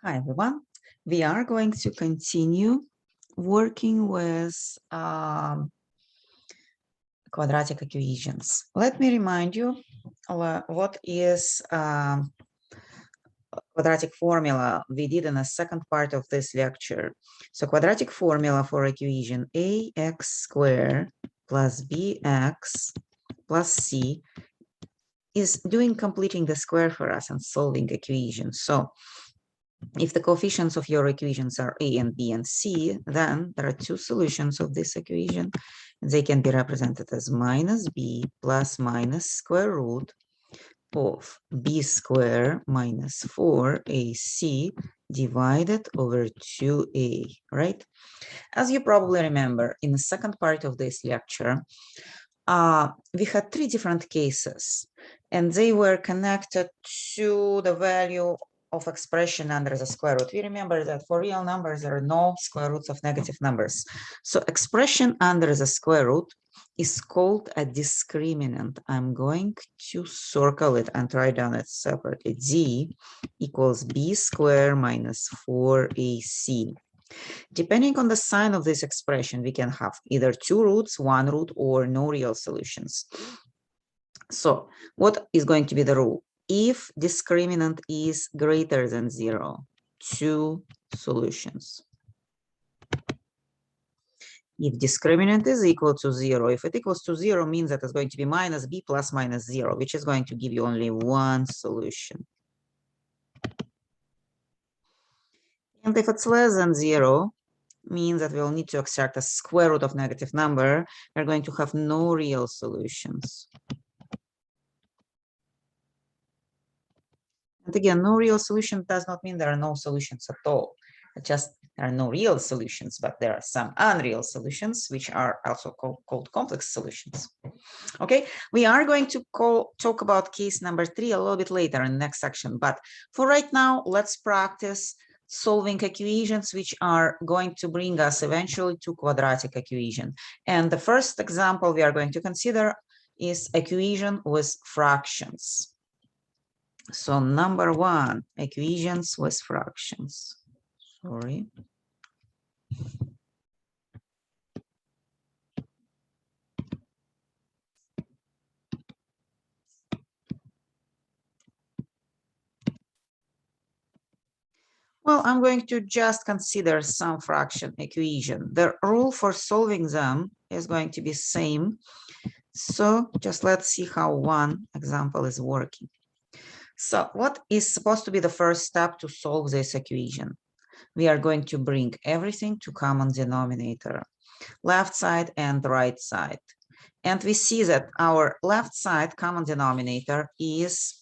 Hi, everyone. We are going to continue working with quadratic equations. Let me remind you what is quadratic formula we did in the second part of this lecture. So quadratic formula for equation ax squared plus bx plus c is completing the square for us and solving equations. So if the coefficients of your equations are a and b and c, then there are two solutions of this equation. They can be represented as minus b plus minus square root of b squared minus 4ac divided over 2a, right? As you probably remember, in the second part of this lecture, we had three different cases, and they were connected to the value of expression under the square root. We remember that for real numbers, there are no square roots of negative numbers. So expression under the square root is called a discriminant. I'm going to circle it and write down it separately. D equals b squared minus 4ac. Depending on the sign of this expression, we can have either two roots, one root, or no real solutions. So what is going to be the rule? If discriminant is greater than 0, two solutions. If discriminant is equal to 0, if it equals to 0 means that it's going to be minus b plus minus 0, which is going to give you only one solution. And if it's less than 0, means that we'll need to extract a square root of negative number. We're going to have no real solutions. And again, no real solution does not mean there are no solutions at all. It just there are no real solutions, but there are some unreal solutions, which are also called complex solutions. Okay, we are going to talk about case number 3 a little bit later in the next section. But for right now, let's practice solving equations which are going to bring us eventually to quadratic equation. And the first example we are going to consider is equation with fractions. So number 1, equations with fractions. Sorry. Well, I'm going to just consider some fraction equation. The rule for solving them is going to be same. So just let's see how one example is working. So what is supposed to be the first step to solve this equation? We are going to bring everything to common denominator, left side and right side. And we see that our left side common denominator is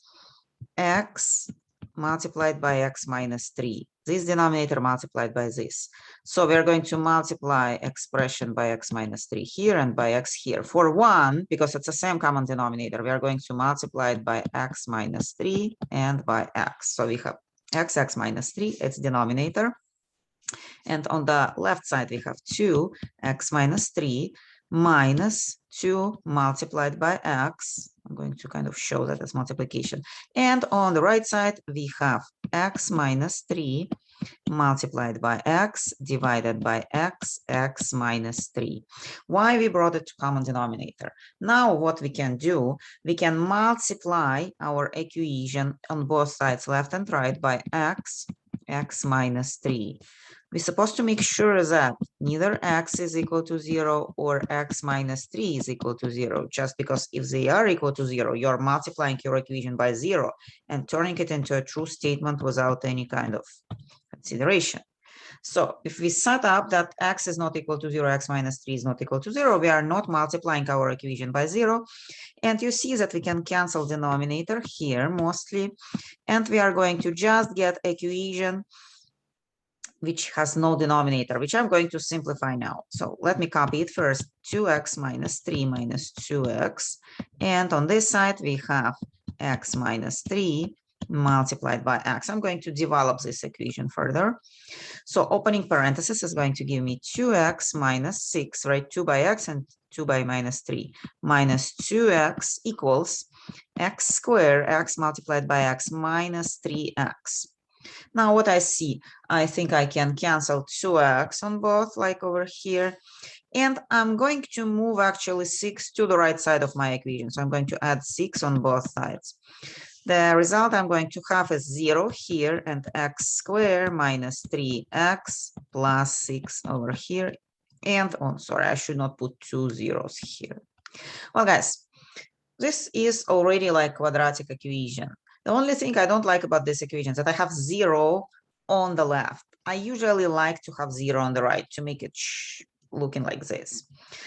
x multiplied by x minus 3. This denominator multiplied by this. So we're going to multiply expression by x minus 3 here and by x here. For 1, because it's the same common denominator, we are going to multiply it by x minus 3 and by x. So we have x minus 3, its denominator. And on the left side, we have 2x minus 3 minus 2 multiplied by x. I'm going to kind of show that as multiplication. And on the right side, we have x minus 3 multiplied by x divided by x minus 3. Why we brought it to common denominator? Now what we can do, we can multiply our equation on both sides, left and right, by x minus 3. We're supposed to make sure that neither x is equal to 0 or x minus 3 is equal to 0, just because if they are equal to 0, you're multiplying your equation by 0 and turning it into a true statement without any kind of consideration. So if we set up that x is not equal to 0, x minus 3 is not equal to 0, we are not multiplying our equation by 0. And you see that we can cancel denominator here mostly. And we are going to just get equation which has no denominator, which I'm going to simplify now. So let me copy it first, 2x minus 3 minus 2x. And on this side, we have x minus 3 multiplied by x. I'm going to develop this equation further. So opening parenthesis is going to give me 2x minus 6, right? 2 by x and 2 by minus 3. Minus 2x equals x squared, x multiplied by x minus 3x. Now what I see, I think I can cancel 2x on both, like over here. And I'm going to move actually 6 to the right side of my equation. So I'm going to add 6 on both sides. The result I'm going to have is 0 here and x squared minus 3x plus 6 over here. And, oh, sorry, I should not put 2 zeros here. Well, guys, this is already like quadratic equation. The only thing I don't like about this equation is that I have 0 on the left. I usually like to have 0 on the right to make it looking like this.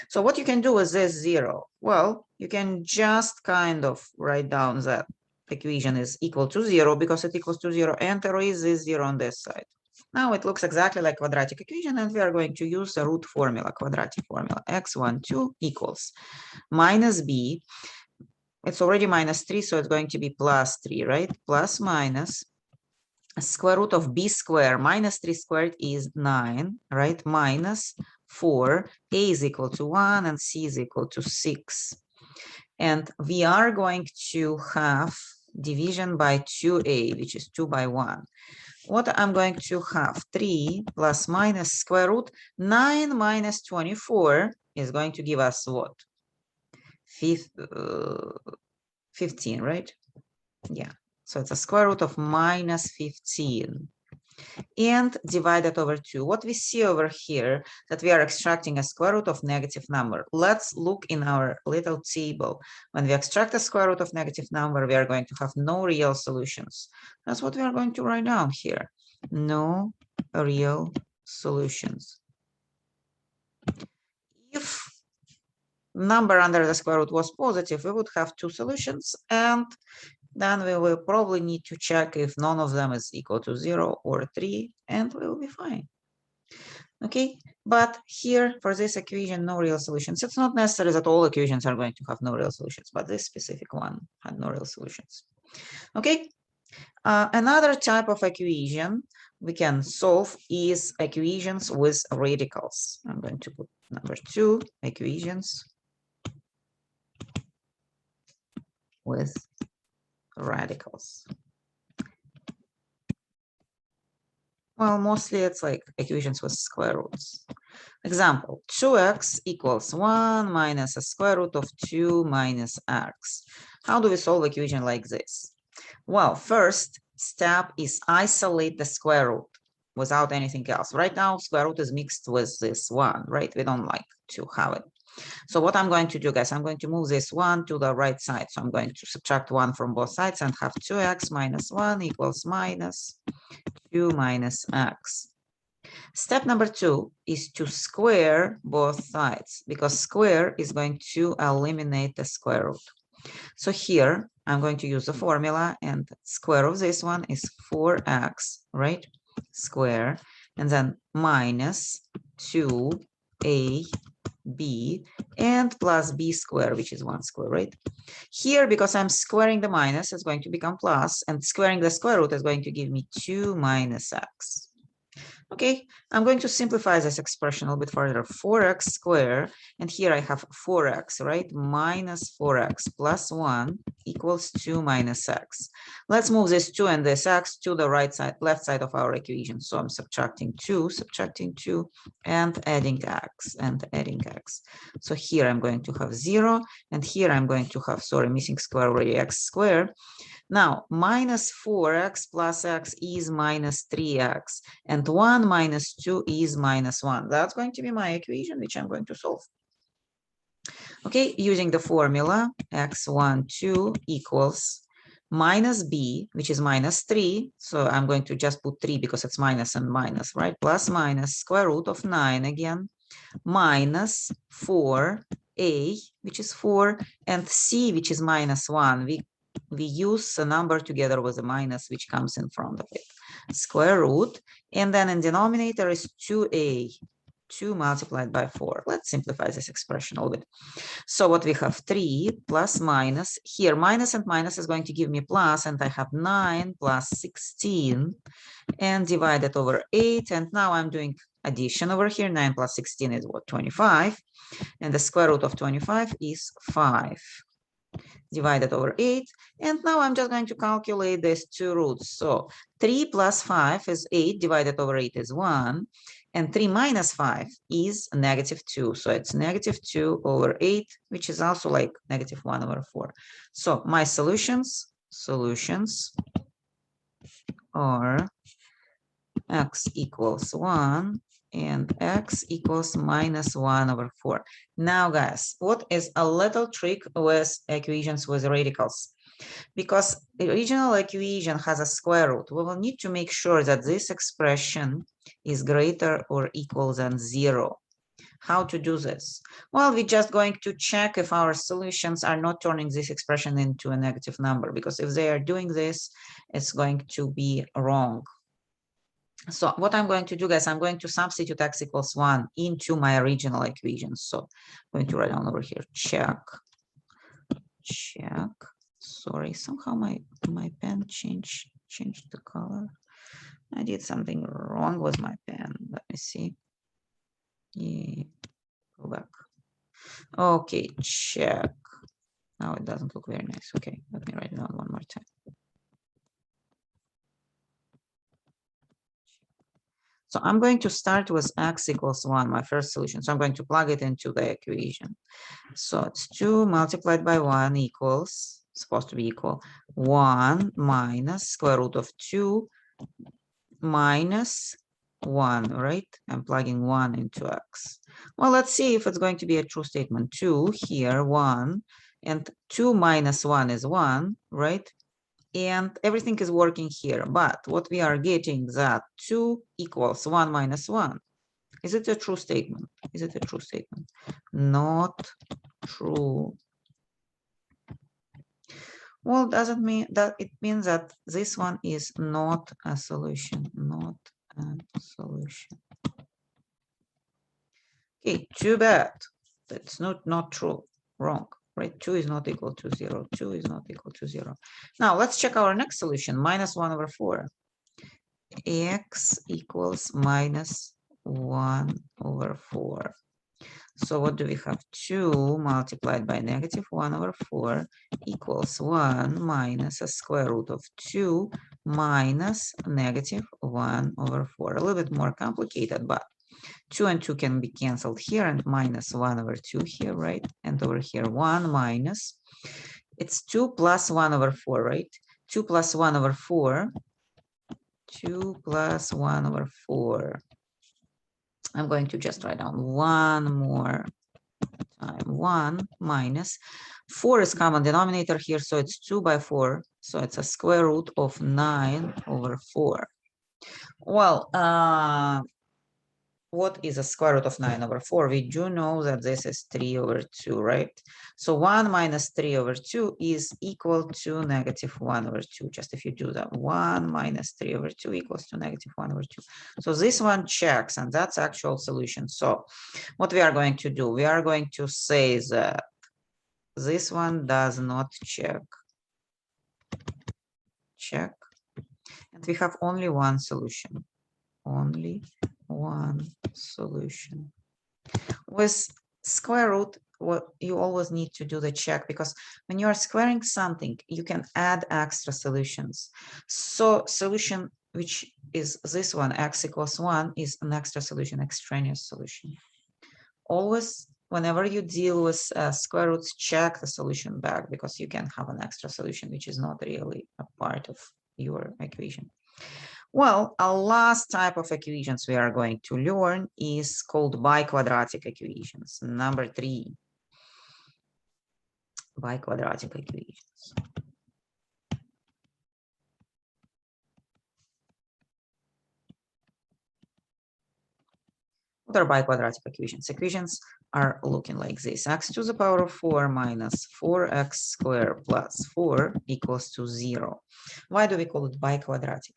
So what you can do is this 0. Well, you can just kind of write down that equation is equal to 0 because it equals to 0 and erase this 0 on this side. Now it looks exactly like quadratic equation, and we are going to use the root formula, quadratic formula, x12 equals minus b. It's already minus 3, so it's going to be plus 3, right? Plus minus square root of b squared minus 3 squared is 9, right? Minus 4, a is equal to 1 and c is equal to 6. And we are going to have division by 2a, which is 2 by 1. What I'm going to have, 3 plus minus square root 9 minus 24 is going to give us what? 15, right? Yeah, so it's a square root of minus 15 and divided over 2. What we see over here, that we are extracting a square root of negative number. Let's look in our little table. When we extract a square root of negative number, we are going to have no real solutions. That's what we are going to write down here. No real solutions. If number under the square root was positive, we would have 2 solutions, and then we will probably need to check if none of them is equal to 0 or 3, and we will be fine. Okay, but here for this equation, no real solutions. It's not necessary that all equations are going to have no real solutions, but this specific one had no real solutions. Okay, another type of equation we can solve is equations with radicals. I'm going to put number 2, equations with radicals. Well, mostly it's like equations with square roots. Example, 2x equals 1 minus a square root of 2 minus x. How do we solve equation like this? Well, first step is isolate the square root without anything else. Right now, square root is mixed with this 1, right? We don't like to have it. So what I'm going to do, guys, I'm going to move this 1 to the right side. So I'm going to subtract 1 from both sides and have 2x minus 1 equals minus 2 minus x. Step number 2 is to square both sides, because square is going to eliminate the square root. So here I'm going to use the formula, and square of this one is 4x, right? Square, and then minus 2ab and plus b squared, which is 1 square, right? Here, because I'm squaring the minus, it's going to become plus, and squaring the square root is going to give me 2 minus x. Okay, I'm going to simplify this expression a little bit further. 4x squared, and here I have 4x, right? Minus 4x plus 1 equals 2 minus x. Let's move this 2 and this x to the right side, left side of our equation. So I'm subtracting 2, and adding x, So here I'm going to have 0, and here I'm going to have, sorry, missing square already, x squared. Now, minus 4x plus x is minus 3x, and 1 minus 2 is minus 1. That's going to be my equation, which I'm going to solve. Okay, using the formula, x12 equals minus b, which is minus 3. So I'm going to just put 3 because it's minus and minus, right? Plus minus square root of 9 again, minus 4a, which is 4, and c, which is minus 1. We use a number together with a minus which comes in front of it. Square root, and then in denominator is 2a, 2 multiplied by 4. Let's simplify this expression a little bit. So what we have, 3 plus minus, here minus and minus is going to give me plus, and I have 9 plus 16, and divided over 8, and now I'm doing addition over here. 9 plus 16 is what, 25, and the square root of 25 is 5. divided over 8. And now I'm just going to calculate these two roots. So 3 plus 5 is 8, divided over 8 is 1. And 3 minus 5 is negative 2. So it's negative 2 over 8, which is also like negative 1 over 4. So my solutions are x equals 1 and x equals minus 1 over 4. Now, guys, what is a little trick with equations with radicals? Because the original equation has a square root, we will need to make sure that this expression is greater or equal than 0. How to do this? Well, we're just going to check if our solutions are not turning this expression into a negative number, because if they are doing this, it's going to be wrong. So what I'm going to do, guys, I'm going to substitute x equals 1 into my original equation. So I'm going to write down over here, check. Sorry, somehow my pen changed the color. I did something wrong with my pen. Let me see. Yeah, go back. Okay, check. Now it doesn't look very nice. Okay, let me write it down one more time. So I'm going to start with x equals 1, my first solution. So I'm going to plug it into the equation. So it's 2 multiplied by 1 equals, supposed to be equal, 1 minus square root of 2 minus 1, right? I'm plugging 1 into x. Well, let's see if it's going to be a true statement. 2 here, 1, and 2 minus 1 is 1, right? And everything is working here, but what we are getting that 2 equals 1 minus 1. Is it a true statement? Is it a true statement? Not true. Well, doesn't mean that it means that this one is not a solution, not a solution. Okay, too bad. That's not true, wrong. Right, 2 is not equal to 0. 2 is not equal to 0. Now, let's check our next solution, minus 1 over 4. X equals minus 1 over 4. So what do we have? 2 multiplied by negative 1 over 4 equals 1 minus a square root of 2 minus negative 1 over 4. A little bit more complicated, but 2 and 2 can be canceled here, and minus 1 over 2 here, right? And over here, 1 minus, it's 2 plus 1 over 4, right? 2 plus 1 over 4, 2 plus 1 over 4. I'm going to just write down one more time. 1 minus 4 is common denominator here, so it's 2 by 4. So it's a square root of 9 over 4. Well, what is a square root of 9 over 4? We do know that this is 3 over 2, right? So 1 minus 3 over 2 is equal to negative 1 over 2. Just if you do that, 1 minus 3 over 2 equals to negative 1 over 2. So this one checks, and that's actual solution. So what we are going to do, we are going to say that this one does not check. Check. And we have only one solution. Only one solution. With square root, what you always need to do the check, because when you are squaring something, you can add extra solutions. So solution, which is this one, x equals 1, is an extra solution, extraneous solution. Always, whenever you deal with square roots, check the solution back, because you can have an extra solution, which is not really a part of your equation. Well, a last type of equations we are going to learn is called biquadratic equations. Number 3, biquadratic equations. What are biquadratic equations? Equations are looking like this. X to the power of 4 minus 4x squared plus 4 equals to 0. Why do we call it biquadratic?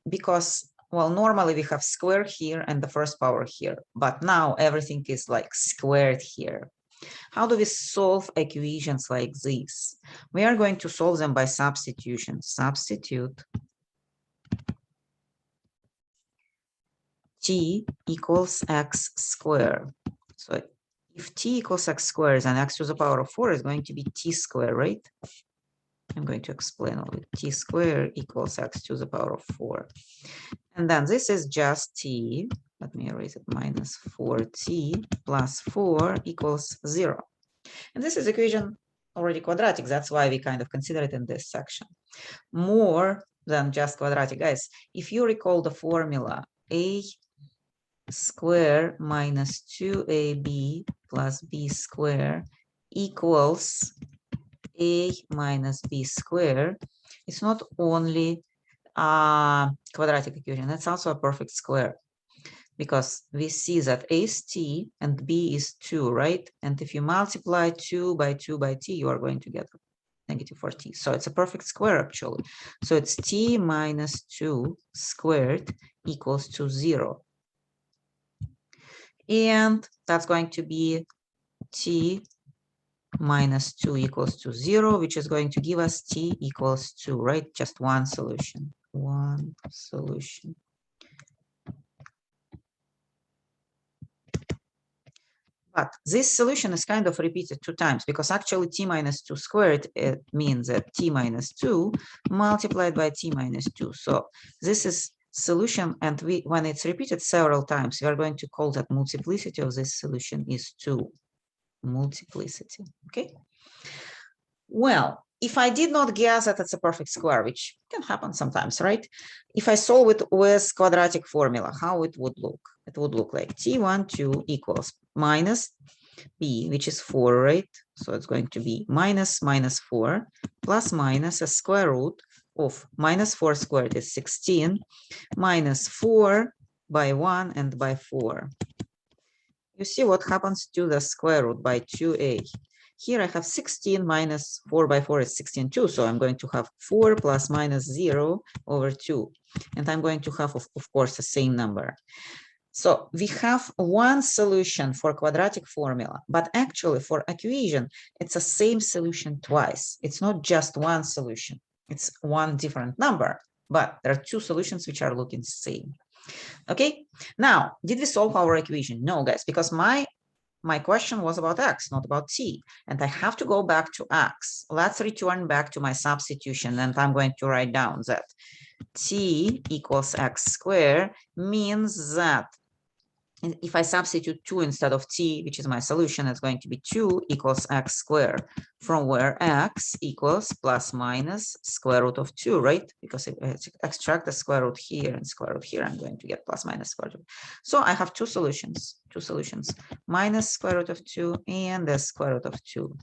Because, well, normally we have square here and the first power here, but now everything is like squared here. How do we solve equations like this? We are going to solve them by substitution. Substitute t equals x squared. So if t equals x squared, then x to the power of 4 is going to be t squared, right? I'm going to explain all it. T squared equals x to the power of 4. And then this is just t. Let me erase it. Minus 4t plus 4 equals 0. And this is equation already quadratic. That's why we kind of consider it in this section. More than just quadratic. Guys, if you recall the formula, a square minus 2ab plus b square equals a minus b square, it's not only a quadratic equation, it's also a perfect square, because we see that a is t and b is 2, right? And if you multiply 2 by 2 by t, you are going to get negative 4t. So it's a perfect square, actually. So it's t minus 2 squared equals to 0. And that's going to be t minus 2 equals to 0, which is going to give us t equals 2, right? Just one solution. One solution. But this solution is kind of repeated 2 times, because actually t minus 2 squared, it means that t minus 2 multiplied by t minus 2. So this is solution, and when it's repeated several times, we are going to call that multiplicity of this solution is 2. Multiplicity, okay? Well, if I did not guess that it's a perfect square, which can happen sometimes, right? If I solve it with quadratic formula, how it would look? It would look like t12 equals minus b, which is 4, right? So it's going to be minus minus 4 plus minus a square root of minus 4 squared is 16 minus 4 by 1 and by 4. You see what happens to the square root by 2a. Here I have 16 minus 4 by 4 is 16 too. So I'm going to have 4 plus minus 0 over 2. And I'm going to have, of course, the same number. So we have one solution for quadratic formula, but actually for equation, it's the same solution twice. It's not just one solution. It's one different number, but there are 2 solutions which are looking the same. Okay, now, did we solve our equation? No, guys, because my question was about x, not about t, and I have to go back to x. Let's return back to my substitution, and I'm going to write down that t equals x squared means that if I substitute 2 instead of t, which is my solution, it's going to be 2 equals x squared, from where x equals plus minus square root of 2, right? Because if I extract the square root here and square root here, I'm going to get plus minus square root. So I have two solutions, minus square root of 2 and the square root of 2.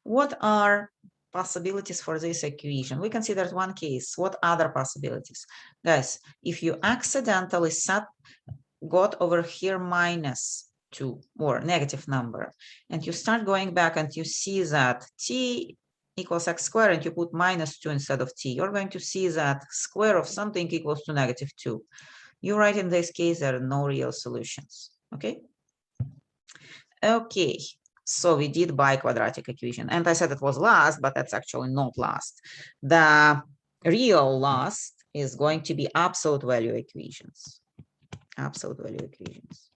What are possibilities for this equation? We considered one case. What other possibilities? Guys, if you accidentally got over here minus 2 or negative number, and you start going back and you see that t equals x squared and you put minus 2 instead of t, you're going to see that square of something equals to negative 2. You write in this case there are no real solutions. Okay. Okay, so we did biquadratic equation, and I said it was last, but that's actually not last. The real last is going to be absolute value equations. Absolute value equations.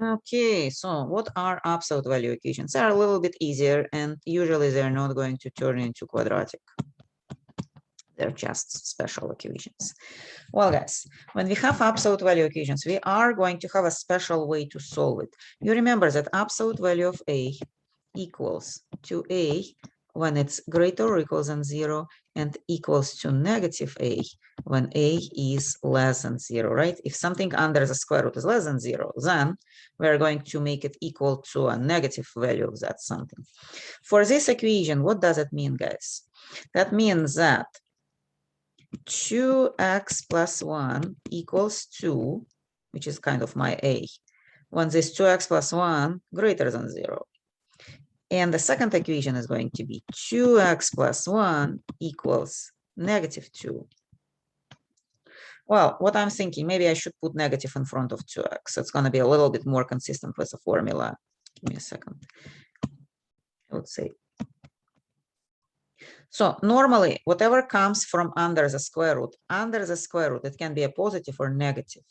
Okay, so what are absolute value equations? They're a little bit easier, and usually they're not going to turn into quadratic. They're just special equations. Well, guys, when we have absolute value equations, we are going to have a special way to solve it. You remember that absolute value of a equals to a when it's greater or equals than 0, and equals to negative a when a is less than 0, right? If something under the square root is less than 0, then we're going to make it equal to a negative value of that something. For this equation, what does it mean, guys? That means that 2x plus 1 equals 2, which is kind of my a, when this 2x plus 1 greater than 0. And the second equation is going to be 2x plus 1 equals negative 2. Well, what I'm thinking, maybe I should put negative in front of 2x. It's going to be a little bit more consistent with the formula. Give me a second. I would say. So normally, whatever comes from under the square root, it can be a positive or negative.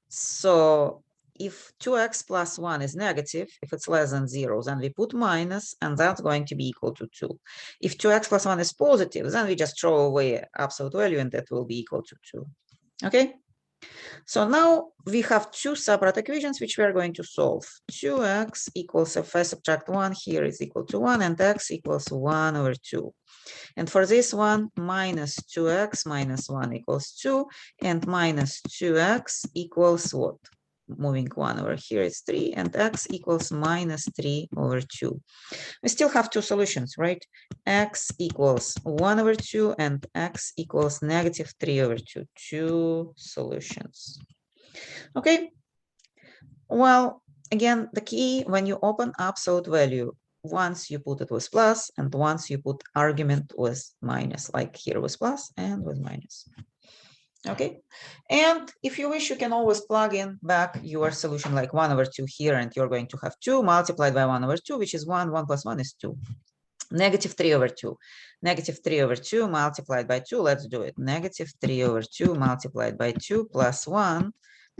So if 2x plus 1 is negative, if it's less than 0, then we put minus, and that's going to be equal to 2. If 2x plus 1 is positive, then we just throw away absolute value, and that will be equal to 2. Okay? So now we have two separate equations which we are going to solve. 2x equals, if I subtract 1 here, is equal to 1, and x equals 1 over 2. And for this one, minus 2x minus 1 equals 2, and minus 2x equals what? Moving 1 over here is 3, and x equals minus 3 over 2. We still have two solutions, right? X equals 1 over 2, and x equals negative 3 over 2. Two solutions. Okay. Well, again, the key when you open absolute value, once you put it with plus, and once you put argument with minus, like here with plus and with minus. Okay, and if you wish, you can always plug in back your solution like 1 over 2 here, and you're going to have 2 multiplied by 1 over 2, which is 1. 1 plus 1 is 2. Negative 3 over 2. Negative 3 over 2 multiplied by 2. Let's do it. Negative 3 over 2 multiplied by 2 plus 1,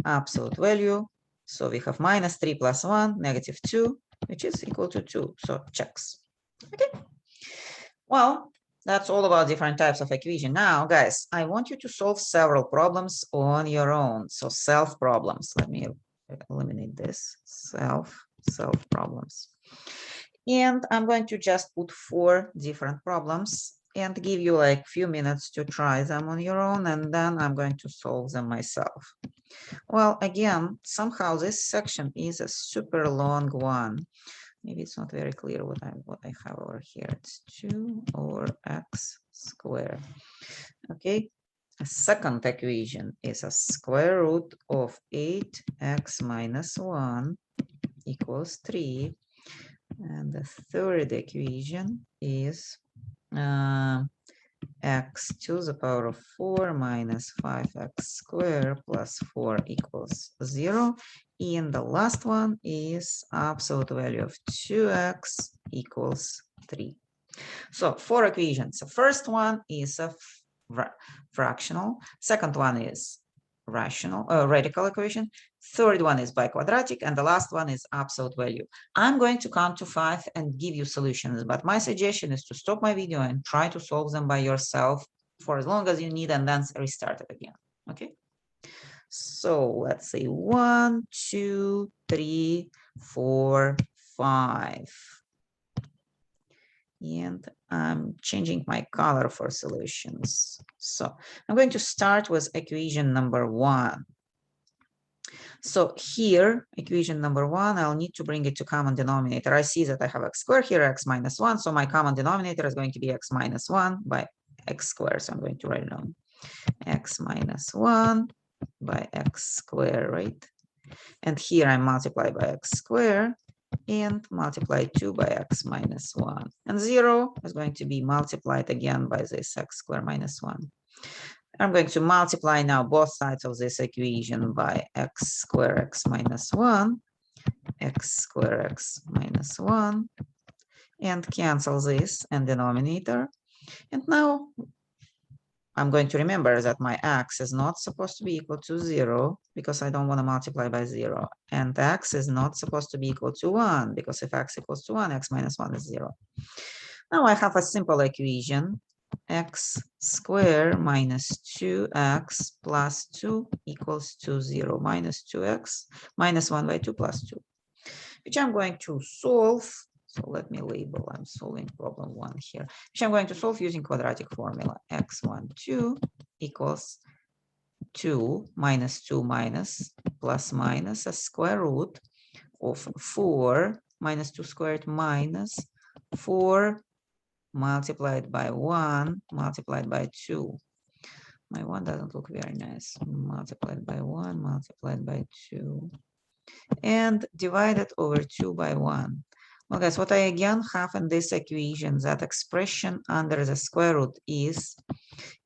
absolute value. So we have minus 3 plus 1, negative 2, which is equal to 2. So checks. Okay. Well, that's all about different types of equation. Now, guys, I want you to solve several problems on your own. So self problems. Let me eliminate this. Self problems. And I'm going to just put 4 different problems and give you like a few minutes to try them on your own, and then I'm going to solve them myself. Well, again, somehow this section is a super long one. Maybe it's not very clear what I have over here. It's 2 over x squared. Okay. A second equation is a square root of 8x minus 1 equals 3. And the third equation is x to the power of 4 minus 5x squared plus 4 equals 0. And the last one is absolute value of 2x equals 3. So 4 equations. The first one is a fractional. Second one is radical equation. Third one is biquadratic, and the last one is absolute value. I'm going to count to 5 and give you solutions, but my suggestion is to stop my video and try to solve them by yourself for as long as you need, and then restart it again. Okay. So let's say 1, 2, 3, 4, 5. And I'm changing my color for solutions. So I'm going to start with equation number 1. So here, equation number 1, I'll need to bring it to common denominator. I see that I have x squared here, x minus 1. So my common denominator is going to be x minus 1 by x squared. So I'm going to write it down. X minus 1 by x squared, right? And here I multiply by x squared and multiply 2 by x minus 1. And 0 is going to be multiplied again by this x squared minus 1. I'm going to multiply now both sides of this equation by x squared x minus 1, x squared x minus 1, and cancel this and denominator. And now I'm going to remember that my x is not supposed to be equal to 0 because I don't want to multiply by 0. And x is not supposed to be equal to 1 because if x equals to 1, x minus 1 is 0. Now I have a simple equation. X squared minus 2x plus 2 equals to 0. Minus 2x minus 1 by 2 plus 2, which I'm going to solve. So let me label, I'm solving problem 1 here, which I'm going to solve using quadratic formula. X12 equals 2 minus 2 minus plus minus a square root of 4 minus 2 squared minus 4 multiplied by 1 multiplied by 2. My 1 doesn't look very nice. Multiplied by 1 multiplied by 2. And divided over 2 by 1. Well, guys, what I again have in this equation, that expression under the square root is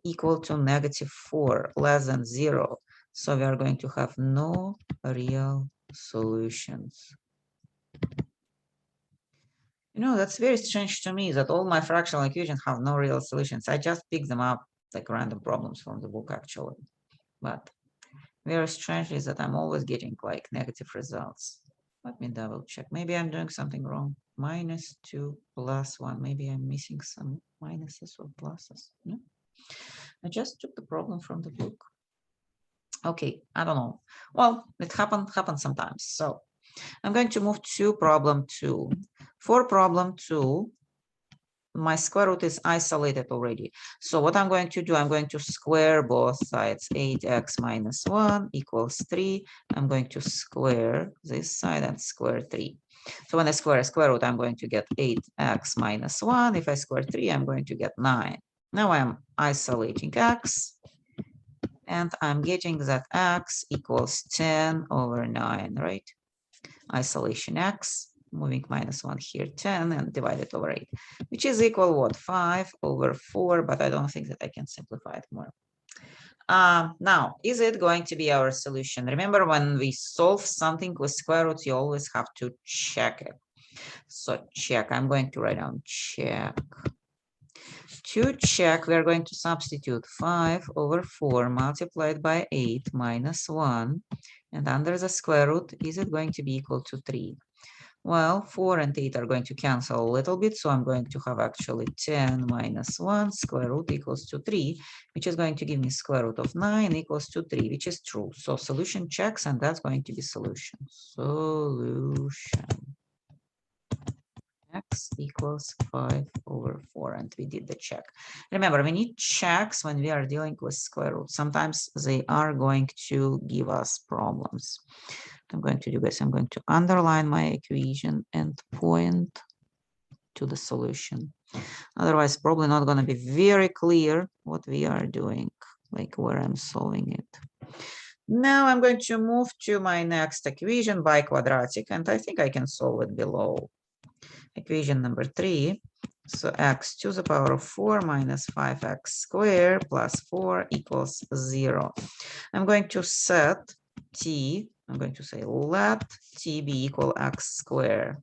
equal to negative 4, less than 0. So we are going to have no real solutions. You know, that's very strange to me that all my fractional equations have no real solutions. I just pick them up like random problems from the book actually. But very strange is that I'm always getting like negative results. Let me double check. Maybe I'm doing something wrong. -2 + 1. Maybe I'm missing some minuses or pluses. No? I just took the problem from the book. Okay, I don't know. Well, it happens sometimes. So I'm going to move to problem 2. For problem 2, my square root is isolated already. So what I'm going to do, I'm going to square both sides. 8x minus 1 equals 3. I'm going to square this side and square 3. So when I square a square root, I'm going to get 8x minus 1. If I square 3, I'm going to get 9. Now I'm isolating x. And I'm getting that x equals 10 over 9, right? Isolation x, moving -1 here, 10, and divided over 8, which is equal what? 5 over 4, but I don't think that I can simplify it more. Now, is it going to be our solution? Remember, when we solve something with square roots, you always have to check it. So check, I'm going to write down check. To check, we are going to substitute 5 over 4 multiplied by 8 minus 1. And under the square root, is it going to be equal to 3? Well, 4 and 8 are going to cancel a little bit, so I'm going to have actually 10 minus 1 square root equals to 3, which is going to give me square root of 9 equals to 3, which is true. So solution checks, and that's going to be solution. Solution. X equals 5 over 4, and we did the check. Remember, we need checks when we are dealing with square roots. Sometimes they are going to give us problems. I'm going to do this. I'm going to underline my equation and point to the solution. Otherwise, probably not going to be very clear what we are doing, like where I'm solving it. Now I'm going to move to my next equation by quadratic, and I think I can solve it below. Equation number 3. So x to the power of 4 minus 5x squared plus 4 equals 0. I'm going to set t, I'm going to say let t be equal x squared.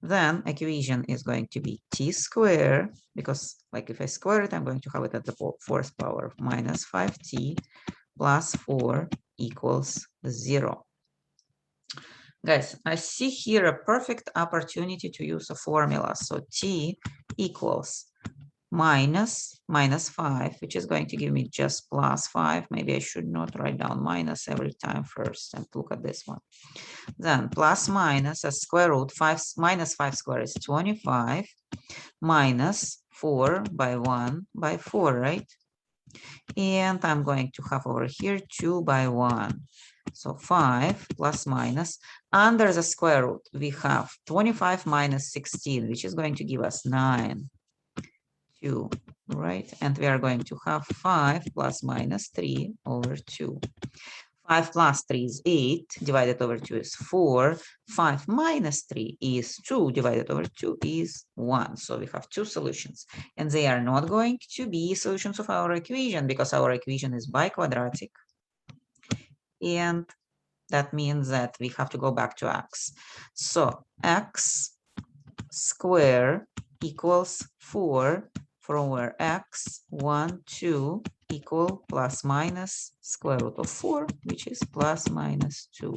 Then equation is going to be t squared, because like if I square it, I'm going to have it at the fourth power, minus 5t plus 4 equals 0. Guys, I see here a perfect opportunity to use a formula. So t equals minus 5, which is going to give me just plus 5. Maybe I should not write down minus every time first and look at this one. Then plus minus a square root, minus 5 squared is 25, minus 4 by 1 by 4, right? And I'm going to have over here 2 by 1. So 5 plus minus, under the square root, we have 25 minus 16, which is going to give us 9, 2, right? And we are going to have 5 plus minus 3 over 2. 5 plus 3 is 8, divided over 2 is 4. 5 minus 3 is 2, divided over 2 is 1. So we have two solutions. And they are not going to be solutions of our equation, because our equation is biquadratic. And that means that we have to go back to x. So x squared equals 4, from where x, 1, 2 equal plus minus square root of 4, which is plus minus 2.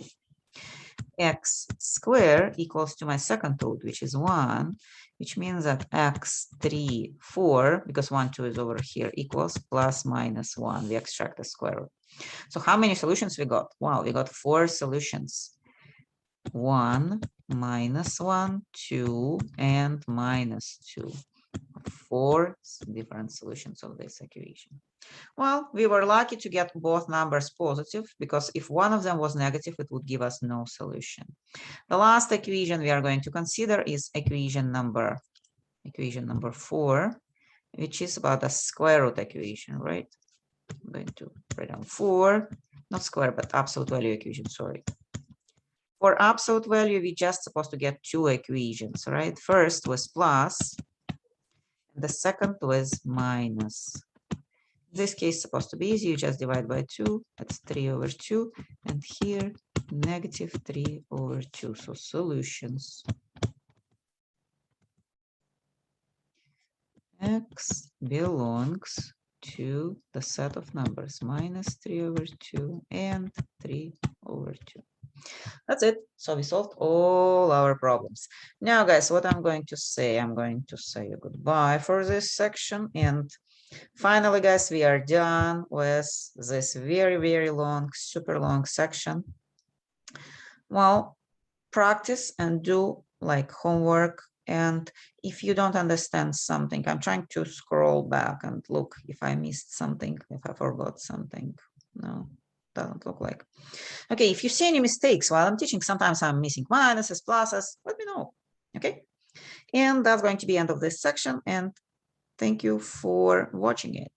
X squared equals to my second root, which is 1, which means that x, 3, 4, because 1, 2 is over here, equals plus minus 1. We extract the square root. So how many solutions we got? Wow, we got 4 solutions. 1, minus 1, 2, and minus 2. 4 different solutions of this equation. Well, we were lucky to get both numbers positive, because if one of them was negative, it would give us no solution. The last equation we are going to consider is equation number 4, which is about a square root equation, right? I'm going to write down 4, not square, but absolute value equation, sorry. For absolute value, we just supposed to get 2 equations, right? First was plus, the second was minus. In this case, supposed to be easy. You just divide by 2. That's 3 over 2. And here, negative 3 over 2. So solutions. X belongs to the set of numbers -3/2 and 3/2. That's it. So we solved all our problems. Now, guys, what I'm going to say, I'm going to say goodbye for this section. And finally, guys, we are done with this very, very long, super long section. Well, practice and do like homework. And if you don't understand something, I'm trying to scroll back and look if I missed something, if I forgot something. No, doesn't look like. Okay, if you see any mistakes while I'm teaching, sometimes I'm missing minuses, pluses, let me know. Okay, and that's going to be the end of this section. And thank you for watching it.